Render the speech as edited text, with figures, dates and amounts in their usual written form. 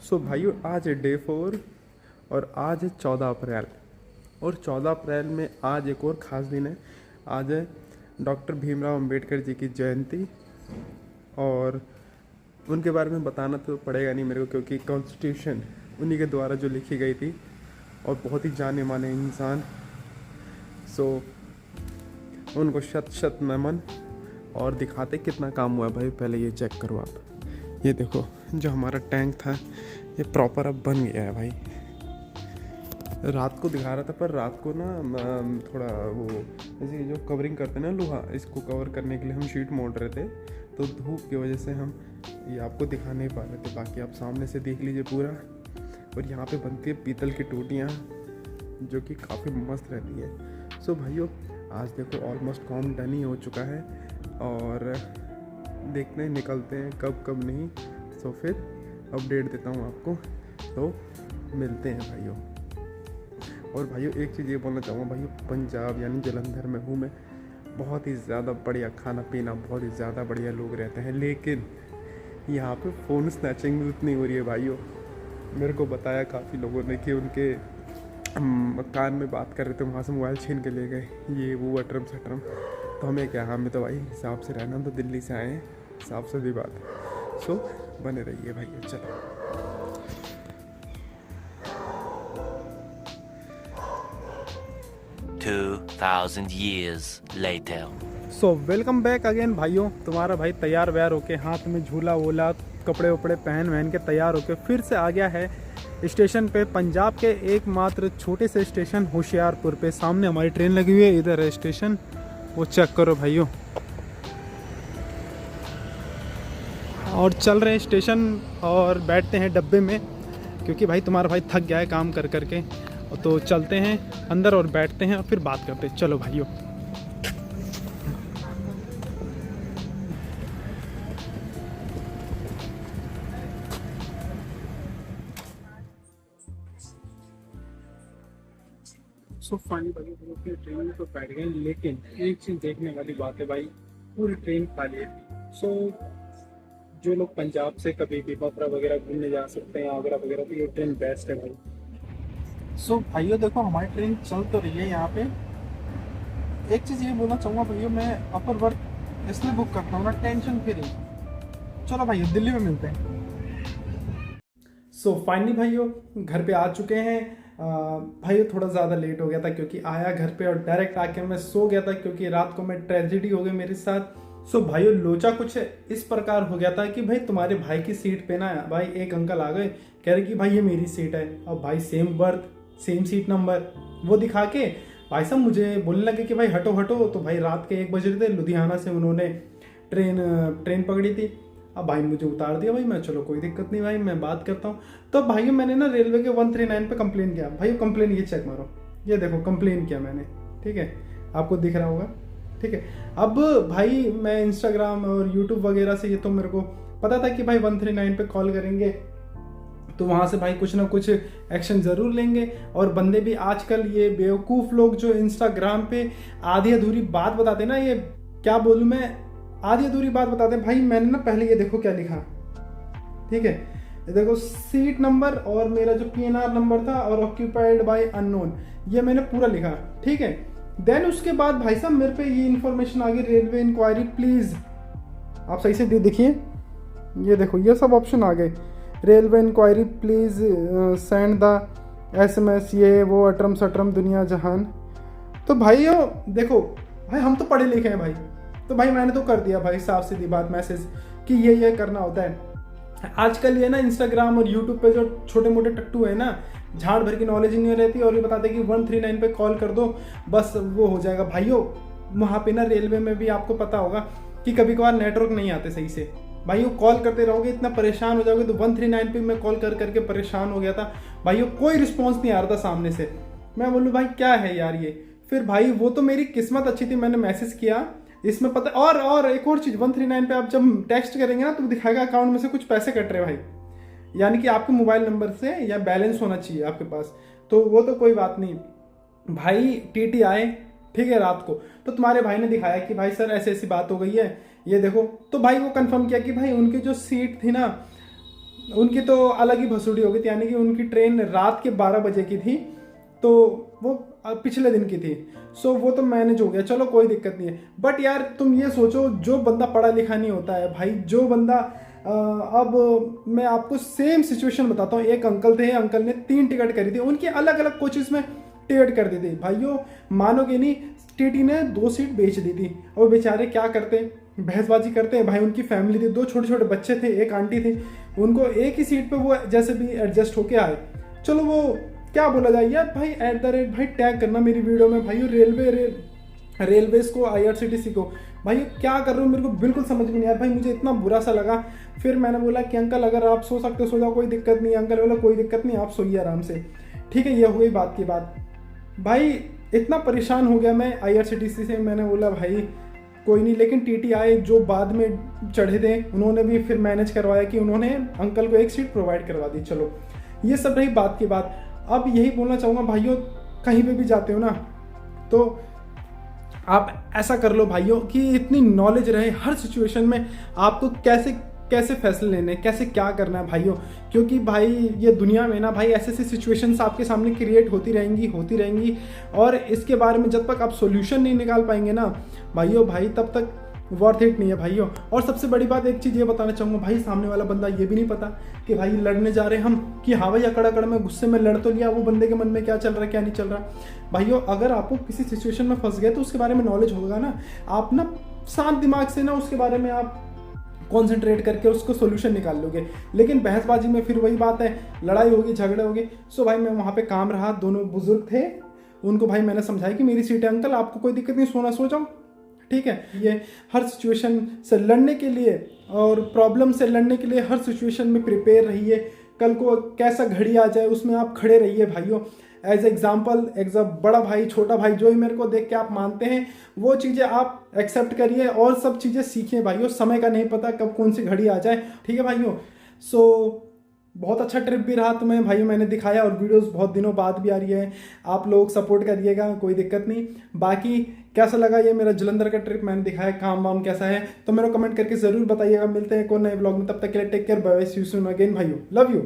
सो भाइयों, आज है डे 4 और आज है 14 अप्रैल। और 14 अप्रैल में आज एक और ख़ास दिन है। आज है डॉक्टर भीमराव अंबेडकर जी की जयंती। और उनके बारे में बताना तो पड़ेगा नहीं मेरे को, क्योंकि कॉन्स्टिट्यूशन उन्हीं के द्वारा जो लिखी गई थी और बहुत ही जाने माने इंसान। सो उनको शत शत नमन। और दिखाते कितना काम हुआ है भाई, पहले ये चेक करो आप। ये देखो, जो हमारा टैंक था ये प्रॉपर अब बन गया है भाई। रात को दिखा रहा था, पर रात को ना थोड़ा वो जैसे जो कवरिंग करते हैं ना लोहा, इसको कवर करने के लिए हम शीट मोड़ रहे थे, तो धूप की वजह से हम ये आपको दिखा नहीं पा रहे थे। बाकी आप सामने से देख लीजिए पूरा। और यहाँ पे बनती है पीतल की टूटियाँ, जो कि काफ़ी मस्त रहती है। सो भाइयों, आज देखो ऑलमोस्ट काम डन ही हो चुका है और देखते हैं निकलते हैं कब कब नहीं। सो फिर अपडेट देता हूँ आपको, तो मिलते हैं भाइयों। और भाइयों, एक चीज़ ये बोलना चाहूँगा भाइयों, पंजाब यानी जलंधर में हूँ मैं। बहुत ही ज़्यादा बढ़िया खाना पीना, बहुत ही ज़्यादा बढ़िया लोग रहते हैं, लेकिन यहाँ पे फ़ोन स्नैचिंग भी उतनी हो रही है भाइयों। मेरे को बताया काफ़ी लोगों ने कि उनके कान में बात कर रहे थे, वहाँ से मोबाइल छीन के ले गए, ये वो अटरम सटरम। तो हमें क्या, हमें तो भाई हिसाब से रहना, तो दिल्ली से आए हैं, साफ सीधी बात। सो बने रहिए भाई, चलो। 2000 years later. So welcome back again भाइयों। तुम्हारा भाई तैयार व्यार होके, हाथ में झूला वोला कपड़े वपड़े पहन वहन के तैयार होके फिर से आ गया है स्टेशन पे। पंजाब के एकमात्र छोटे से स्टेशन होशियारपुर पे। सामने हमारी ट्रेन लगी हुई है, इधर है स्टेशन, वो चेक करो भाइयों। और चल रहे हैं स्टेशन और बैठते हैं डब्बे में, क्योंकि भाई तुम्हारा भाई थक गया है काम कर करके। तो चलते हैं अंदर और बैठते हैं और फिर बात करते हैं। चलो भाइयों। सो फाइनली भाई हम लोग ट्रेन में तो बैठ गए, लेकिन एक चीज़ देखने वाली बात है भाई, पूरी ट्रेन खाली है। सो जो लोग पंजाब से कभी भी मथुरा वगैरह घूमने जा सकते हैं, आगरा वगैरह, तो ये ट्रेन बेस्ट है भाई। सो भाइयों देखो, हमारी ट्रेन चल तो रही है यहाँ पे। एक चीज़ ये बोलना चाहूँगा भाइयों, मैं अपर वर्क इसलिए बुक करता हूँ ना, टेंशन फ्री। चलो भाइयों, दिल्ली में मिलते हैं। सो फाइनली भाइयों घर पे आ चुके हैं। भाइयों थोड़ा ज़्यादा लेट हो गया था, क्योंकि आया घर पे और डायरेक्ट आके मैं सो गया था, क्योंकि रात को मैं ट्रेजेडी हो गई मेरे साथ। सो भाइयों लोचा कुछ इस प्रकार हो गया था कि भाई तुम्हारे भाई की सीट पे ना भाई एक अंकल आ गए, कह रहे कि भाई ये मेरी सीट है। अब भाई same birth same seat number वो दिखा के भाई साहब मुझे बोलने लगे कि भाई हटो हटो। तो भाई रात के 1 बज रहे थे, लुधियाना से उन्होंने ट्रेन पकड़ी थी। अब भाई मुझे उतार दिया भाई, मैं चलो कोई दिक्कत नहीं भाई, मैं बात करता हूँ। तो भाई मैंने ना रेलवे के 139 पे कंप्लेन किया। भाई कंप्लेन ये चेक मारो, ये देखो कंप्लेन किया मैंने, ठीक है, आपको दिख रहा होगा, ठीक है। अब भाई मैं इंस्टाग्राम और यूट्यूब वगैरह से ये तो मेरे को पता था कि भाई 139 पे कॉल करेंगे तो वहाँ से भाई कुछ ना कुछ एक्शन ज़रूर लेंगे। और बंदे भी आजकल ये बेवकूफ़ लोग जो इंस्टाग्राम पे आधी अधूरी बात बताते ना, ये क्या बोलूँ मैं, आधी अधूरी बात बताते हैं। भाई मैंने ना पहले ये देखो क्या लिखा, ठीक है, ये देखो सीट नंबर और मेरा जो PNR नंबर था और ऑक्यूपाइड बाय अननोन, ये मैंने पूरा लिखा, ठीक है। देन उसके बाद भाई साहब मेरे पे ये इन्फॉर्मेशन आ गई, रेलवे इंक्वायरी प्लीज़। आप सही से देखिए, ये देखो ये सब ऑप्शन आ गए, railway enquiry please send the SMS, ये वो अटरम सटरम दुनिया जहान। तो भाई देखो भाई, हम तो पढ़े लिखे हैं भाई, तो भाई मैंने तो कर दिया भाई साफ सीधी बात मैसेज कि ये करना होता है। आजकल ये ना इंस्टाग्राम और यूट्यूब पे जो छोटे मोटे टट्टू है ना, झाड़ भर की नॉलेज नहीं रहती और ये बताते कि 139 पे कॉल कर दो बस वो हो जाएगा। भाइयों वहाँ पे ना रेलवे में भी आपको पता होगा कि कभी कभार नेटवर्क नहीं आते सही से। भाइयों कॉल करते रहोगे इतना परेशान हो जाओगे। तो 139 पे मैं कॉल कर करके परेशान हो गया था भाइयों, कोई रिस्पॉन्स नहीं आ रहा था सामने से। मैं बोलूँ भाई क्या है यार ये। फिर भाई वो तो मेरी किस्मत अच्छी थी, मैंने मैसेज किया इसमें पता। और एक और चीज़, 139 पे आप जब टेक्स्ट करेंगे ना तो दिखाएगा अकाउंट में से कुछ पैसे कट रहे भाई, यानी कि आपके मोबाइल नंबर से या बैलेंस होना चाहिए आपके पास। तो वो तो कोई बात नहीं भाई, TT आए ठीक है रात को, तो तुम्हारे भाई ने दिखाया कि भाई सर ऐसी ऐसी बात हो गई है, ये देखो। तो भाई वो कंफर्म किया कि भाई उनकी जो सीट थी ना उनकी तो अलग ही भसुड़ी हो गई थी, यानी कि उनकी ट्रेन रात के 12 बजे की थी, तो वो पिछले दिन की थी। सो वो तो मैनेज हो गया, चलो कोई दिक्कत नहीं है। बट यार तुम ये सोचो, जो बंदा पढ़ा लिखा नहीं होता है भाई, जो बंदा अब मैं आपको सेम सिचुएशन बताता हूँ। एक अंकल थे, अंकल ने 3 टिकट करी थी, उनकी अलग अलग कोचेस में टिकट कर दी थी। भाइयों मानोगे नहीं, टीटी ने 2 सीट बेच दी थी। और बेचारे क्या करते, बहसबाजी करते हैं भाई। उनकी फैमिली थी, 2 छोटे छोटे बच्चे थे, एक आंटी थी, उनको एक ही सीट पे वो जैसे भी एडजस्ट होके आए। चलो वो क्या बोला जाए यार भाई, @ भाई टैग करना मेरी वीडियो में भाई रेलवेज को, IRCTC को। भाई क्या कर रहे हो, मेरे को बिल्कुल समझ में नहीं आया भाई, मुझे इतना बुरा सा लगा। फिर मैंने बोला कि अंकल अगर आप सो सकते सो जाओ, कोई दिक्कत नहीं। अंकल बोला कोई दिक्कत नहीं, आप सोइए आराम से। ठीक है, ये हो गई बात की बात। भाई इतना परेशान हो गया मैं IRCTC से, मैंने बोला भाई कोई नहीं। लेकिन टीटी आए जो बाद में चढ़े थे, उन्होंने भी फिर मैनेज करवाया कि उन्होंने अंकल को एक सीट प्रोवाइड करवा दी। चलो ये सब रही बात की बात। अब यही बोलना चाहूँगा भाइयों, कहीं पे भी जाते हो ना तो आप ऐसा कर लो भाइयों कि इतनी नॉलेज रहे हर सिचुएशन में आपको कैसे कैसे फैसले लेने, कैसे क्या करना है भाइयों। क्योंकि भाई ये दुनिया में ना भाई ऐसे ऐसे सिचुएशंस आपके सामने क्रिएट होती रहेंगी और इसके बारे में जब तक आप सॉल्यूशन नहीं निकाल पाएंगे ना भाइयों, भाई तब तक वर्थ इट नहीं है भाइयों। और सबसे बड़ी बात एक चीज़ ये बताना चाहूँगा भाई, सामने वाला बंदा ये भी नहीं पता कि भाई लड़ने जा रहे हैं हम कि हाँ भाई अकड़ में गुस्से में लड़ तो लिया, वो बंदे के मन में क्या चल रहा है क्या नहीं चल रहा। भाइयों अगर आपको किसी सिचुएशन में फंस गए तो उसके बारे में नॉलेज होगा ना, आप ना शांत दिमाग से ना उसके बारे में आप कॉन्सेंट्रेट करके उसको सोल्यूशन निकाल लोगे। लेकिन बहसबाजी में फिर वही बात है, लड़ाई होगी, झगड़े होंगे। सो भाई मैं वहाँ पे काम रहा, दोनों बुजुर्ग थे, उनको भाई मैंने समझाया कि मेरी सीट है अंकल, आपको कोई दिक्कत नहीं, सोना सो जाओ। ठीक है, ये हर सिचुएशन से लड़ने के लिए और प्रॉब्लम से लड़ने के लिए हर सिचुएशन में प्रिपेयर रहिए। कल को कैसा घड़ी आ जाए उसमें आप खड़े रहिए भाइयों। एज एग्जाम्पल, एज अ बड़ा भाई छोटा भाई जो ही मेरे को देख के आप मानते हैं वो चीज़ें आप एक्सेप्ट करिए और सब चीज़ें सीखिए भाइयों। समय का नहीं पता कब कौन सी घड़ी आ जाए। ठीक है भाइयों, सो बहुत अच्छा ट्रिप भी रहा तुम्हें भाई, मैंने दिखाया और वीडियोस बहुत दिनों बाद भी आ रही है। आप लोग सपोर्ट करिएगा, कोई दिक्कत नहीं। बाकी कैसा लगा ये मेरा जलंधर का ट्रिप, मैंने दिखाया काम वाम कैसा है तो मेरे को कमेंट करके ज़रूर बताइएगा। मिलते हैं एक और नए व्लॉग में, तब तक के लिए take care, bye, see you soon again भाइयों, लव यू।